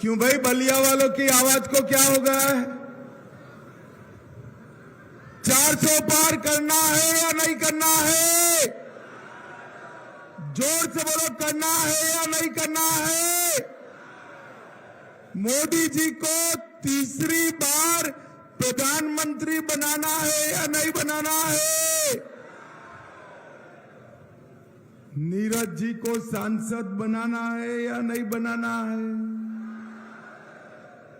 क्यों भाई, बलिया वालों की आवाज को क्या हो गया है? 400 पार करना है या नहीं करना है? जोर से बोलो, करना है या नहीं करना है? मोदी जी को तीसरी बार प्रधानमंत्री बनाना है या नहीं बनाना है? नीरज जी को सांसद बनाना है या नहीं बनाना है?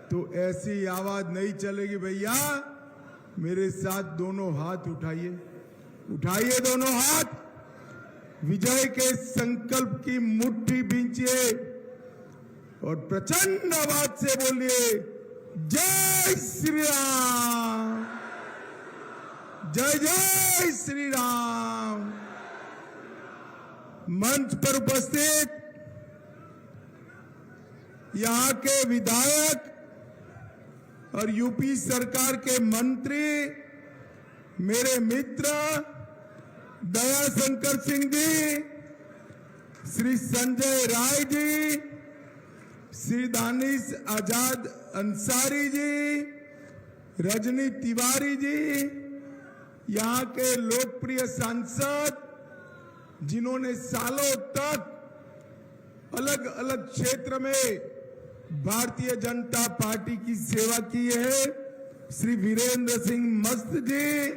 तो ऐसी आवाज नहीं चलेगी भैया। मेरे साथ दोनों हाथ उठाइए, उठाइए दोनों हाथ, विजय के संकल्प की मुट्ठी भींचिए और प्रचंड आवाज से बोलिए, जय श्री राम, जय जय श्री राम। मंच पर उपस्थित यहां के विधायक और यूपी सरकार के मंत्री, मेरे मित्र दयाशंकर सिंह जी, श्री संजय राय जी, श्री दानिश आजाद अंसारी जी, रजनी तिवारी जी, यहाँ के लोकप्रिय सांसद जिन्होंने सालों तक अलग अलग क्षेत्र में भारतीय जनता पार्टी की सेवा की है, श्री वीरेंद्र सिंह मस्त जी,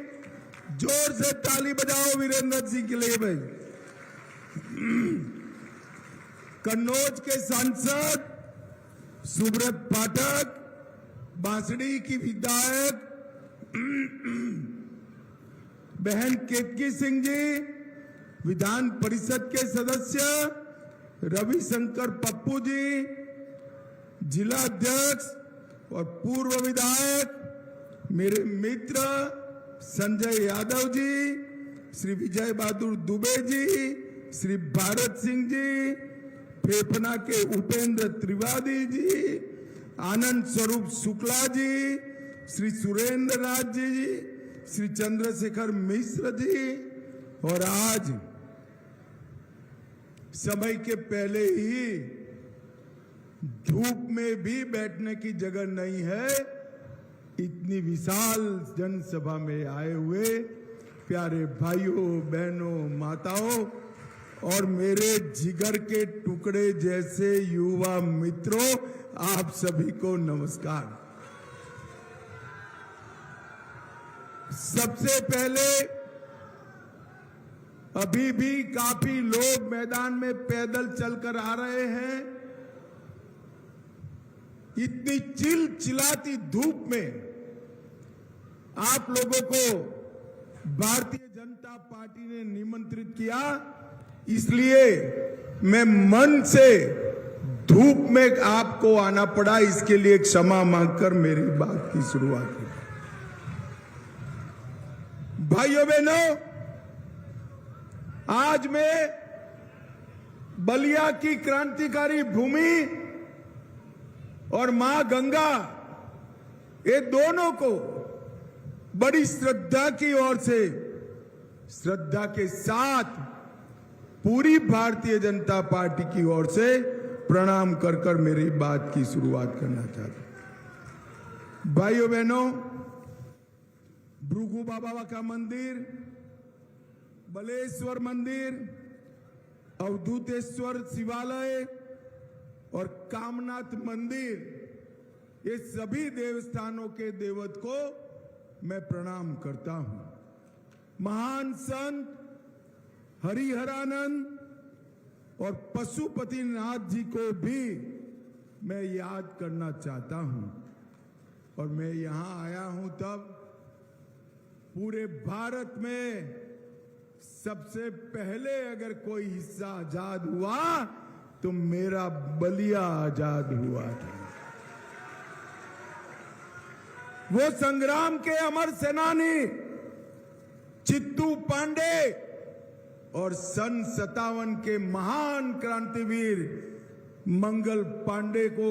जोर से ताली बजाओ वीरेंद्र सिंह के लिए भाई। कन्नौज के सांसद सुब्रत पाठक, बांसड़ी की विधायक बहन केतकी सिंह जी, विधान परिषद के सदस्य रविशंकर पप्पू जी, जिला अध्यक्ष और पूर्व विधायक मेरे मित्र संजय यादव जी, श्री विजय बहादुर दुबे जी, श्री भारत सिंह जी, फेफना के उपेंद्र त्रिवेदी जी, आनंद स्वरूप शुक्ला जी, श्री सुरेंद्र नाथ जी, श्री चंद्रशेखर मिश्र जी, और आज समय के पहले ही धूप में भी बैठने की जगह नहीं है, इतनी विशाल जनसभा में आए हुए प्यारे भाइयों बहनों माताओं और मेरे जिगर के टुकड़े जैसे युवा मित्रों, आप सभी को नमस्कार। सबसे पहले अभी भी काफी लोग मैदान में पैदल चलकर आ रहे हैं। इतनी चिलचिलाती धूप में आप लोगों को भारतीय जनता पार्टी ने निमंत्रित किया, इसलिए मैं मन से धूप में आपको आना पड़ा, इसके लिए क्षमा मांगकर मेरी बात की शुरुआत की। भाइयों बहनों, आज मैं बलिया की क्रांतिकारी भूमि और मां गंगा, ये दोनों को बड़ी श्रद्धा की ओर से, श्रद्धा के साथ पूरी भारतीय जनता पार्टी की ओर से प्रणाम कर कर मेरी बात की शुरुआत करना चाहता हूं। भाइयों बहनों, भृगु बाबा का मंदिर, बलेश्वर मंदिर, अवधूतेश्वर शिवालय और कामनाथ मंदिर, ये सभी देवस्थानों के देवत को मैं प्रणाम करता हूं। महान संत हरिहरानंद और पशुपतिनाथ जी को भी मैं याद करना चाहता हूं। और मैं यहां आया हूं तब पूरे भारत में सबसे पहले अगर कोई हिस्सा आजाद हुआ तो मेरा बलिया आजाद हुआ था। वो संग्राम के अमर सेनानी चित्तू पांडे और सन 57 के महान क्रांतिवीर मंगल पांडे को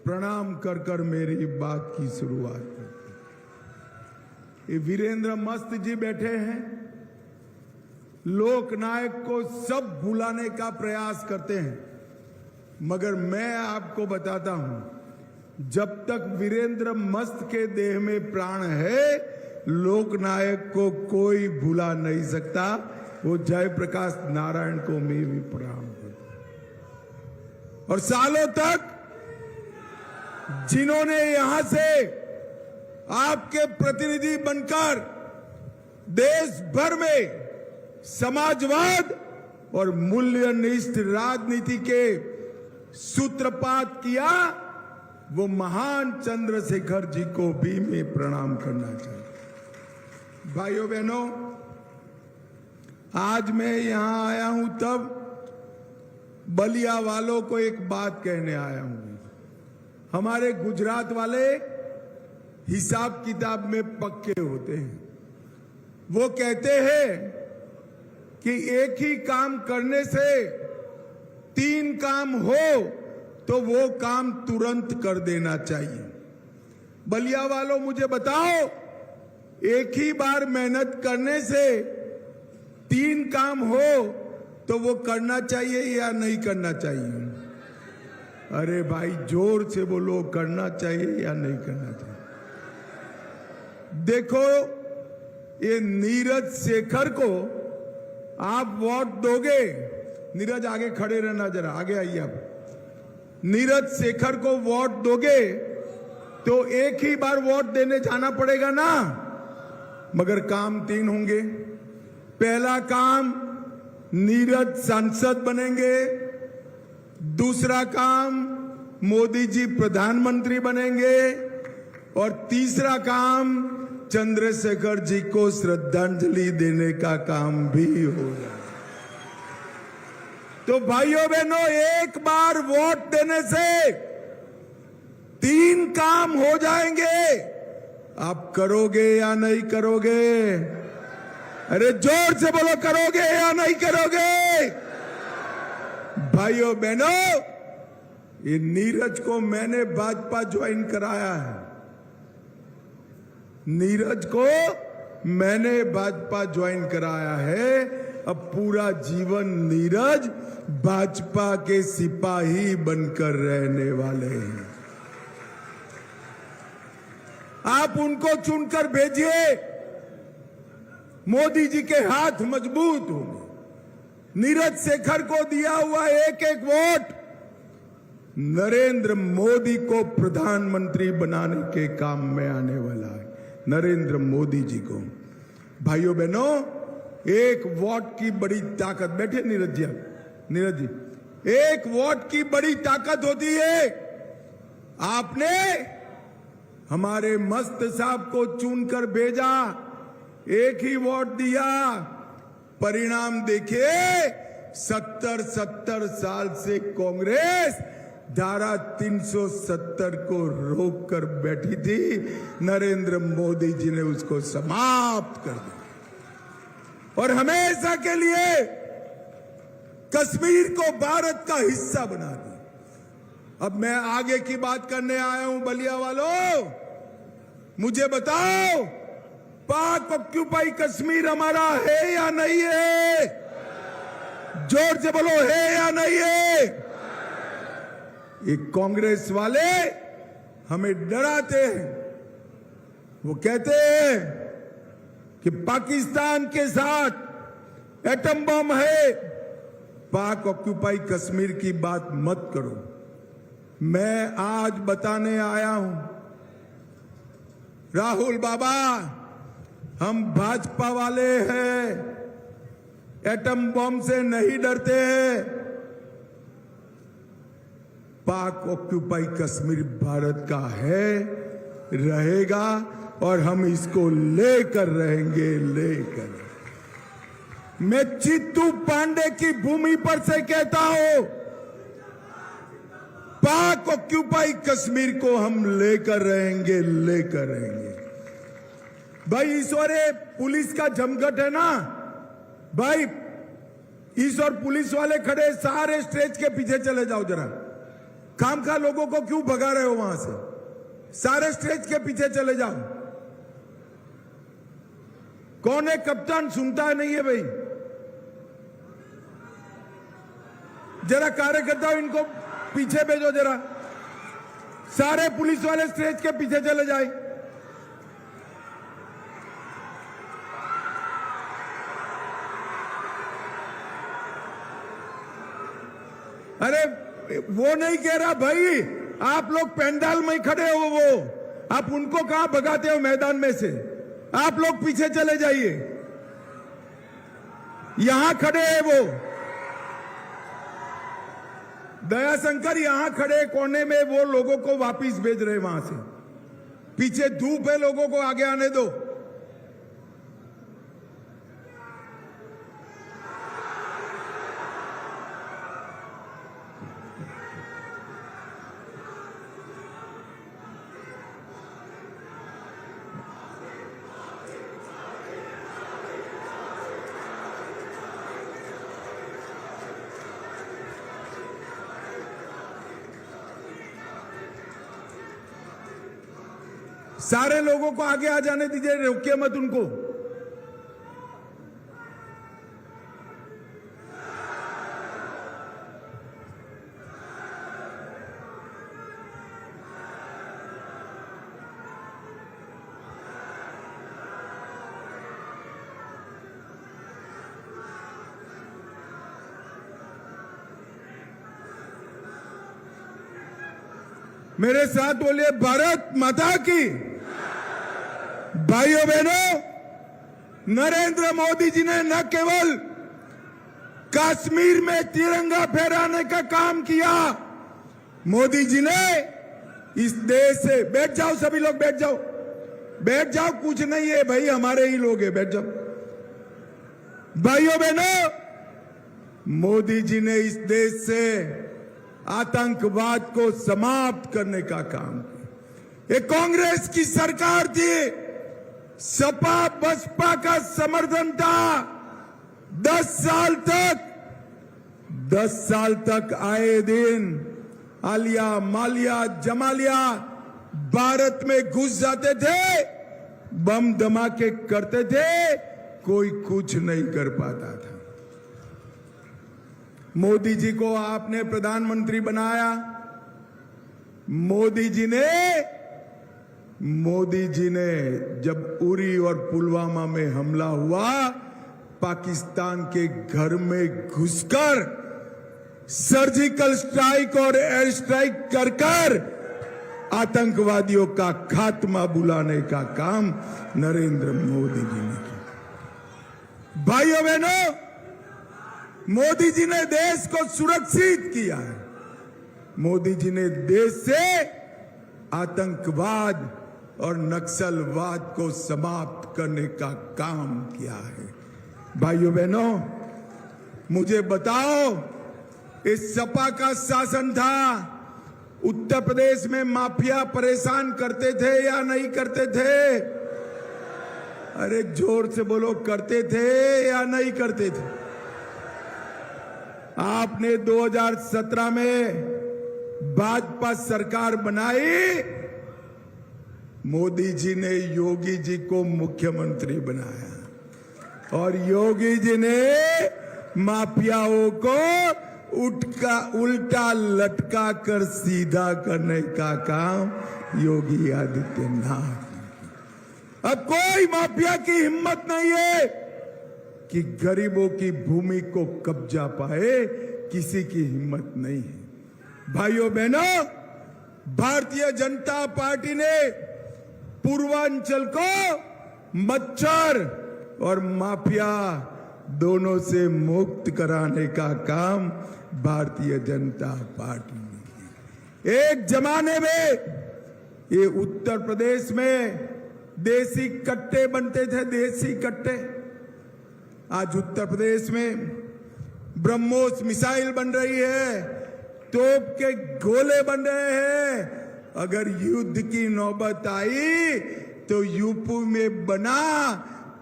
प्रणाम कर कर मेरी बात की शुरुआत करती। ये वीरेंद्र मस्त जी बैठे हैं, लोकनायक को सब भुलाने का प्रयास करते हैं, मगर मैं आपको बताता हूं, जब तक वीरेंद्र मस्त के देह में प्राण है, लोकनायक को कोई भुला नहीं सकता। वो जयप्रकाश नारायण को मैं भी प्रणाम करता। और सालों तक जिन्होंने यहां से आपके प्रतिनिधि बनकर देश भर में समाजवाद और मूल्यनिष्ठ राजनीति के सूत्रपात किया, वो महान चंद्रशेखर जी को भी मैं प्रणाम करना चाहता। भाइयों बहनों, आज मैं यहां आया हूं तब बलिया वालों को एक बात कहने आया हूं। हमारे गुजरात वाले हिसाब किताब में पक्के होते हैं। वो कहते हैं कि एक ही काम करने से 3 काम हो तो वो काम तुरंत कर देना चाहिए। बलिया वालों, मुझे बताओ, एक ही बार मेहनत करने से 3 काम हो तो वो करना चाहिए या नहीं करना चाहिए? अरे भाई, जोर से बोलो, करना चाहिए या नहीं करना चाहिए? देखो, ये नीरज शेखर को आप वोट दोगे। नीरज, आगे खड़े रहना, जरा आगे आइए आप। नीरज शेखर को वोट दोगे तो एक ही बार वोट देने जाना पड़ेगा ना, मगर काम 3 होंगे। पहला काम, नीरज सांसद बनेंगे। दूसरा काम, मोदी जी प्रधानमंत्री बनेंगे। और तीसरा काम, चंद्रशेखर जी को श्रद्धांजलि देने का काम भी होगा। तो भाइयों बहनों, एक बार वोट देने से 3 काम हो जाएंगे। आप करोगे या नहीं करोगे? अरे जोर से बोलो, करोगे या नहीं करोगे? भाइयों बहनों, ये नीरज को मैंने भाजपा ज्वाइन कराया है। नीरज को मैंने भाजपा ज्वाइन कराया है। अब पूरा जीवन नीरज भाजपा के सिपाही बनकर रहने वाले हैं। आप उनको चुनकर भेजिए, मोदी जी के हाथ मजबूत होंगे। नीरज शेखर को दिया हुआ एक एक वोट नरेंद्र मोदी को प्रधानमंत्री बनाने के काम में आने वाला है। नरेंद्र मोदी जी को। भाइयों बहनों, एक वोट की बड़ी ताकत, बैठे नीरज जी, नीरज जी, एक वोट की बड़ी ताकत होती है। आपने हमारे मस्त साहब को चुनकर भेजा, एक ही वोट दिया, परिणाम देखिए। 70 साल से कांग्रेस धारा 370 को रोककर बैठी थी। नरेंद्र मोदी जी ने उसको समाप्त कर दिया और हमेशा के लिए कश्मीर को भारत का हिस्सा बना दिया। अब मैं आगे की बात करने आया हूं। बलिया वालों, मुझे बताओ, पाक ऑक्यूपाई कश्मीर हमारा है या नहीं है? जोर से बोलो, है या नहीं है? ये कांग्रेस वाले हमें डराते हैं। वो कहते हैं कि पाकिस्तान के साथ एटम बम है, पाक ऑक्यूपाई कश्मीर की बात मत करो। मैं आज बताने आया हूं, राहुल बाबा, हम भाजपा वाले हैं, एटम बम से नहीं डरते हैं। पाक ऑक्यूपाई कश्मीर भारत का है, रहेगा और हम इसको लेकर रहेंगे, लेकर। मैं चित्तू पांडे की भूमि पर से कहता हूं, पाक ऑक्यूपाई कश्मीर को हम लेकर रहेंगे, लेकर रहेंगे। भाई ईश्वरे पुलिस का जमघट है ना भाई, ईश्वर पुलिस वाले खड़े, सारे स्टेज के पीछे चले जाओ जरा। खामखा लोगों को क्यों भगा रहे हो वहां से? सारे स्टेज के पीछे चले जाओ। कौन है कप्तान? सुनता नहीं है भाई। जरा कार्यकर्ता इनको पीछे भेजो जरा, सारे पुलिस वाले स्टेज के पीछे चले जाए। अरे वो नहीं कह रहा भाई, आप लोग पंडाल में खड़े हो, वो आप उनको कहां भगाते हो मैदान में से? आप लोग पीछे चले जाइए, यहां खड़े हैं वो दयाशंकर, यहां खड़े कोने में, वो लोगों को वापस भेज रहे वहां से। पीछे धूप है, लोगों को आगे आने दो। सारे लोगों को आगे आ जाने दीजिए, रोकिए मत उनको। मेरे साथ बोलिए, भारत माता की। भाइयों बहनों, नरेंद्र मोदी जी ने न केवल कश्मीर में तिरंगा फहराने का काम किया, मोदी जी ने इस देश से, बैठ जाओ सभी लोग, बैठ जाओ, बैठ जाओ, कुछ नहीं है भाई, हमारे ही लोग हैं, बैठ जाओ। भाइयों बहनों, मोदी जी ने इस देश से आतंकवाद को समाप्त करने का काम किया। ये कांग्रेस की सरकार थी, सपा बसपा का समर्थन था। 10 साल तक आए दिन आलिया मालिया जमालिया भारत में घुस जाते थे, बम धमाके करते थे, कोई कुछ नहीं कर पाता था। मोदी जी को आपने प्रधानमंत्री बनाया। मोदी जी ने जब उरी और पुलवामा में हमला हुआ, पाकिस्तान के घर में घुसकर सर्जिकल स्ट्राइक और एयर स्ट्राइक कर आतंकवादियों का खात्मा बुलाने का काम नरेंद्र मोदी जी ने किया। भाइयों बहनों, मोदी जी ने देश को सुरक्षित किया है। मोदी जी ने देश से आतंकवाद और नक्सलवाद को समाप्त करने का काम किया है। भाइयों बहनों, मुझे बताओ, इस सपा का शासन था, उत्तर प्रदेश में माफिया परेशान करते थे या नहीं करते थे? अरे जोर से बोलो, करते थे या नहीं करते थे? आपने 2017 में भाजपा सरकार बनाई, मोदी जी ने योगी जी को मुख्यमंत्री बनाया और योगी जी ने माफियाओं को उल्टा लटका कर सीधा करने का काम योगी आदित्यनाथ। अब कोई माफिया की हिम्मत नहीं है कि गरीबों की भूमि को कब्जा पाए, किसी की हिम्मत नहीं है। भाइयों बहनों, भारतीय जनता पार्टी ने पूर्वांचल को मच्छर और माफिया दोनों से मुक्त कराने का काम भारतीय जनता पार्टी ने किया। एक जमाने में ये उत्तर प्रदेश में देसी कट्टे बनते थे, देसी कट्टे। आज उत्तर प्रदेश में ब्रह्मोस मिसाइल बन रही है, तोप के गोले बन रहे हैं। अगर युद्ध की नौबत आई तो यूपी में बना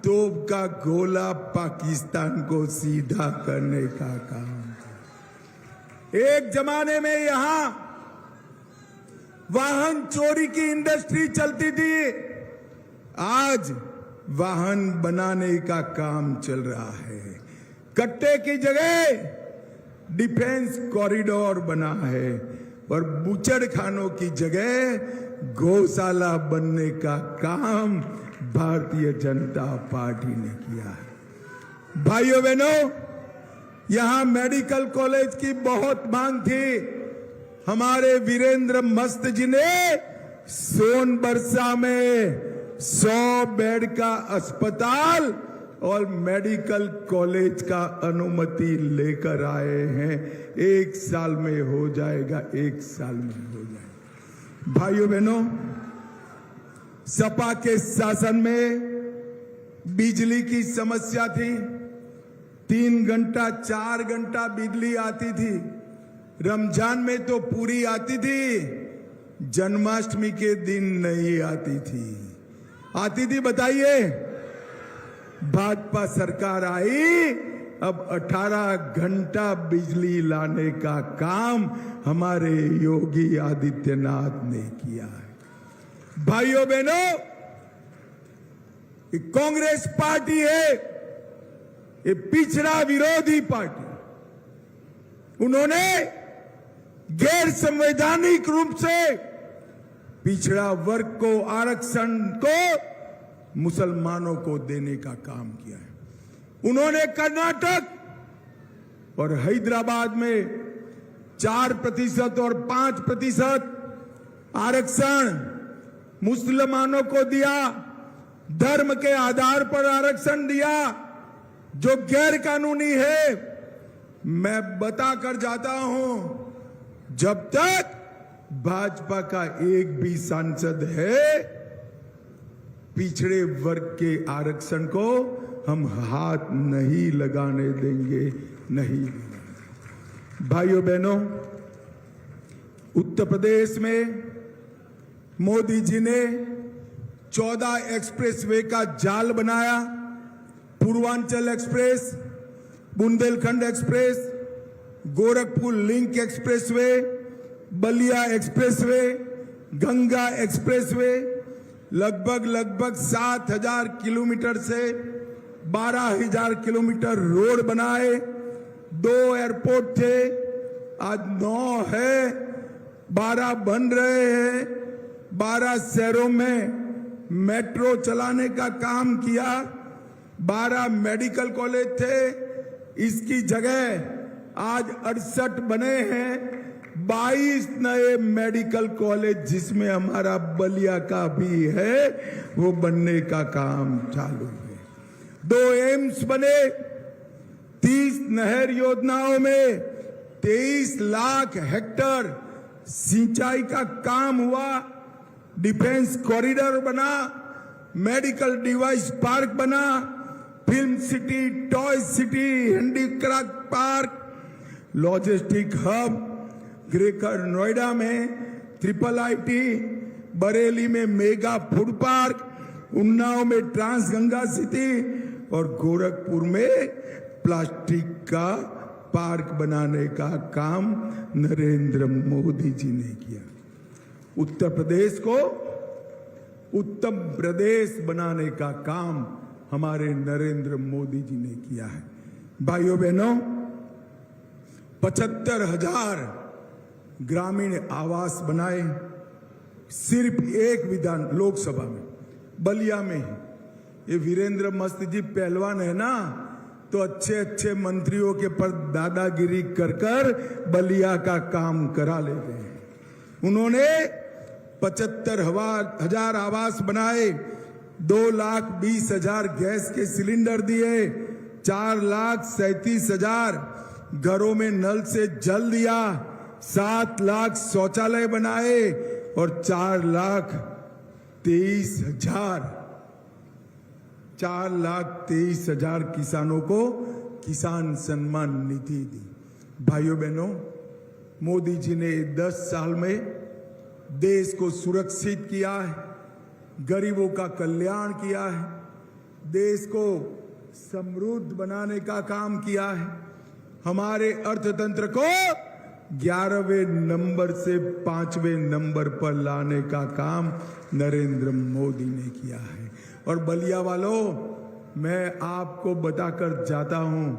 तोप का गोला पाकिस्तान को सीधा करने का काम। एक जमाने में यहां वाहन चोरी की इंडस्ट्री चलती थी, आज वाहन बनाने का काम चल रहा है। कट्टे की जगह डिफेंस कॉरिडोर बना है और बूचड़ खानों की जगह गौशाला बनने का काम भारतीय जनता पार्टी ने किया है। भाइयों बहनों, यहां मेडिकल कॉलेज की बहुत मांग थी। हमारे वीरेंद्र मस्त जी ने सोनबरसा में 100 बेड का अस्पताल और मेडिकल कॉलेज का अनुमति लेकर आए हैं। 1 साल में हो जाएगा, 1 साल में हो जाएगा। भाइयों बहनों, सपा के शासन में बिजली की समस्या थी। 3 घंटा 4 घंटा बिजली आती थी। रमजान में तो पूरी आती थी, जन्माष्टमी के दिन नहीं आती थी। आती थी, बताइए। भाजपा सरकार आई, अब 18 घंटा बिजली लाने का काम हमारे योगी आदित्यनाथ ने किया है। भाइयों बहनों, ये कांग्रेस पार्टी है, ये पिछड़ा विरोधी पार्टी। उन्होंने गैर संवैधानिक रूप से पिछड़ा वर्ग को, आरक्षण को मुसलमानों को देने का काम किया है। उन्होंने कर्नाटक और हैदराबाद में 4% और 5% आरक्षण मुसलमानों को दिया। धर्म के आधार पर आरक्षण दिया, जो गैर कानूनी है। मैं बताकर जाता हूं, जब तक भाजपा का एक भी सांसद है, पिछड़े वर्ग के आरक्षण को हम हाथ नहीं लगाने देंगे, नहीं। भाइयों बहनों, उत्तर प्रदेश में मोदी जी ने 14 एक्सप्रेसवे का जाल बनाया। Purvanchal express, Bundelkhand express, Gorakhpur link expressway, Ballia expressway, Ganga expressway, लगभग 7,000 किलोमीटर से 12,000 किलोमीटर रोड बनाए। 2 एयरपोर्ट थे, आज 9 है, 12 बन रहे हैं। 12 शहरों में मेट्रो चलाने का काम किया। 12 मेडिकल कॉलेज थे, इसकी जगह आज 68 बने हैं। 22 नए मेडिकल कॉलेज, जिसमें हमारा बलिया का भी है, वो बनने का काम चालू है। 2 एम्स बने। 30 नहर योजनाओं में 23 लाख हेक्टेयर सिंचाई का काम हुआ। डिफेंस कॉरिडोर बना, मेडिकल डिवाइस पार्क बना, film city, toy city, handicraft park, logistic hub, greater Noida में IIIT, बरेली में मेगा फूड पार्क, उन्नाव में ट्रांसगंगा सिटी और गोरखपुर में प्लास्टिक का पार्क बनाने का काम नरेंद्र मोदी जी ने किया। उत्तर प्रदेश को उत्तम प्रदेश बनाने का काम हमारे नरेंद्र मोदी जी ने किया है। भाइयों बहनों, 75,000 ग्रामीण आवास बनाए, सिर्फ एक विधान लोकसभा में, बलिया में ही। ये वीरेंद्र मस्त जी पहलवान है ना, तो अच्छे मंत्रियों के पर दादागिरी कर बलिया का काम करा लेते हैं। उन्होंने 75,000 आवास बनाए, 2,20,000 गैस के सिलेंडर दिए, 4,37,000 घरों में नल से जल दिया, 7 लाख शौचालय बनाए और 4,23,000 किसानों को किसान सम्मान निधि दी। भाइयों बहनों, मोदी जी ने 10 साल में देश को सुरक्षित किया है, गरीबों का कल्याण किया है, देश को समृद्ध बनाने का काम किया है। हमारे अर्थतंत्र को 11वें नंबर से 5वें नंबर पर लाने का काम नरेंद्र मोदी ने किया है। और बलिया वालों, मैं आपको बताकर जाता हूं,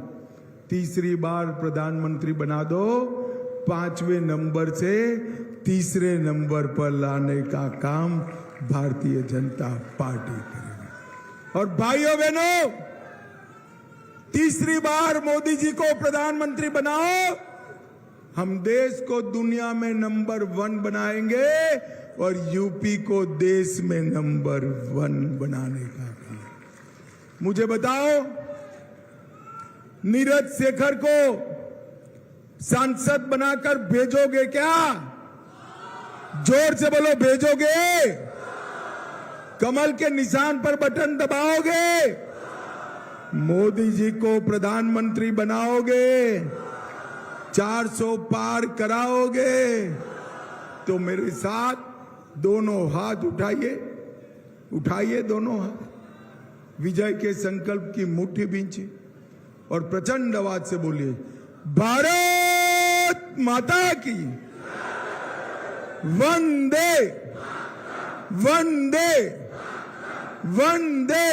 तीसरी बार प्रधानमंत्री बना दो, 5वें नंबर से तीसरे नंबर पर लाने का काम भारतीय जनता पार्टी करेगी। और भाइयों बहनों, तीसरी बार मोदी जी को प्रधानमंत्री बनाओ, हम देश को दुनिया में नंबर 1 बनाएंगे और यूपी को देश में नंबर 1 बनाने का काम। मुझे बताओ, नीरज शेखर को सांसद बनाकर भेजोगे क्या? जोर से बोलो, भेजोगे? कमल के निशान पर बटन दबाओगे? मोदी जी को प्रधानमंत्री बनाओगे? 400 पार कराओगे? तो मेरे साथ दोनों हाथ उठाइए, उठाइए दोनों हाथ, विजय के संकल्प की मुट्ठी बींचिए और प्रचंड आवाज से बोलिए, भारत माता की वंदे वंदे वंदे।